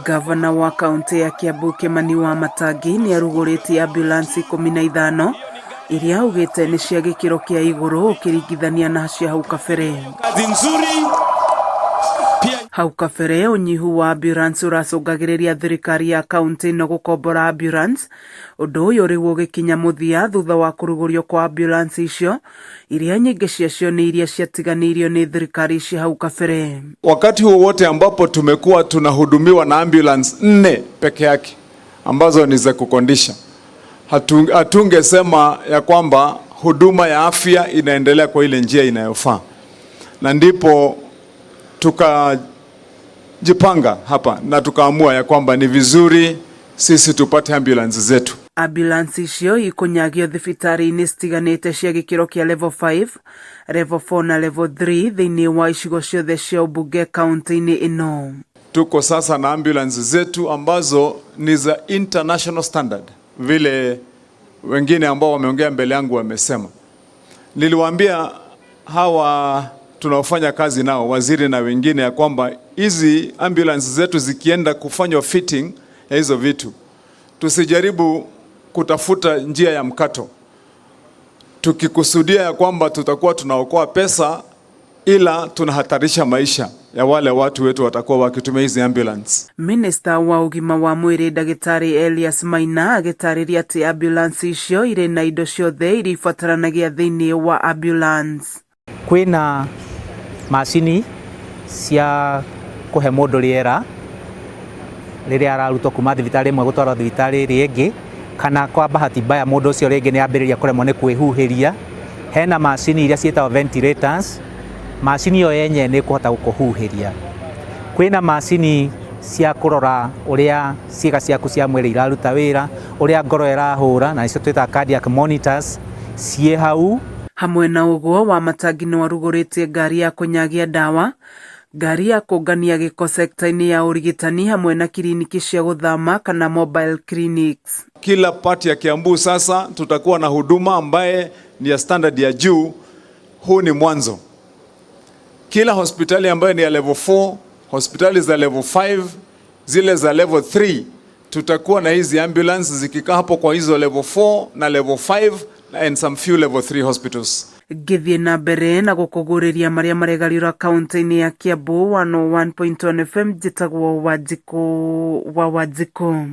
Gavana wa kaunti ya Kiambu Kimani Wamatangi ni arugũrĩtie ambulansi 15 iria augĩte nĩ cia gĩkĩro kĩa igũrũ ũkĩringithania na cia hau kabere. Hau kabere ũnyihu wa ambulance ũracũngagĩrĩria thirikari ya kaunti na gũkombora ambulance, ũndũ ũyũ rĩu ũgĩkinya mũthia thutha wa kũrugũrio kwa ambulance icio iria nyingĩ ciacio nĩ iria ciatiganĩirio nĩ thirikari cia hau kabere. Wakati wowote ambapo tumekuwa tunahudumiwa na ambulance 4 peke yake ambazo ni za kukondisha, hatungesema ya kwamba huduma ya afya inaendelea kwa ile njia inayofaa, na ndipo tukajipanga hapa na tukaamua ya kwamba ni vizuri sisi tupate ambulance zetu. Ambulance icio ikunyagio thibitarĩ-inĩ citiganĩte cia gĩkĩro kĩa level 5, level 4 na level 3 thĩinĩ wa icigo ciothe cia ũmbunge kaunti-inĩ ĩno. Tuko sasa na ambulance zetu ambazo ni za international standard, vile wengine ambao wameongea mbele yangu wamesema. Niliwaambia hawa tunaofanya kazi nao, waziri na wengine, ya kwamba hizi ambulance zetu zikienda kufanywa fitting ya hizo vitu, tusijaribu kutafuta njia ya mkato tukikusudia ya kwamba tutakuwa tunaokoa pesa, ila tunahatarisha maisha ya wale watu wetu watakuwa wakitumia hizi ambulance. Minister wa ugima wa mwĩrĩ Ndagĩtarĩ Elias Maina agĩtarĩria atĩ ambulance icio irĩ na indo ciothe iria ibataranagia thĩinĩ wa ambulance. Kwĩna macini cia kũhe mũndũ rĩera rĩrĩa ararutwo kuma thibitarĩ ĩmwe gũtwarwo thibitarĩ ĩrĩa ĩngĩ, kana kwa bahati mbaya mũndũ ũcio rĩngĩ nĩ ambĩrĩria kũremwo nĩ kwĩhuhĩria. Hena macini iria ciĩtagwo ventilators, macini ĩyo yenye nĩ kũhota gũkũhuhĩria. Kwĩna macini cia kũrora ũrĩa ciĩga ciaku cia mwĩrĩ iraruta wĩra, ũrĩa ngoro ĩrahũra, na nicio twĩtaga cardiac monitors, ciĩ hau. Hamwe na ũguo, Wamatangi nĩ warugũrĩtie ngari ya kũnyagia ndawa, ngari ya kũngania gĩko sekta-inĩ ya ũrigitani, hamwe na kiriniki cia gũthama kana mobile clinics. Kila part ya Kiambu sasa tutakuwa na huduma ambaye ni ya standard ya juu. Huu ni mwanzo. Kila hospitali ambayo ni ya level 4, hospitali za level 5, zile za level 3, tutakuwa na hizi ambulance zikikaa hapo kwa hizo level 4 na level 5 and some few level 3 hospitals. Gĩthiĩ na mbere na gũkũgũrĩria marĩa maregarĩra kaunti-inĩ ya Kiambu 101.1 FM, njĩtagwo Wanjikũ wa Wanjikũ.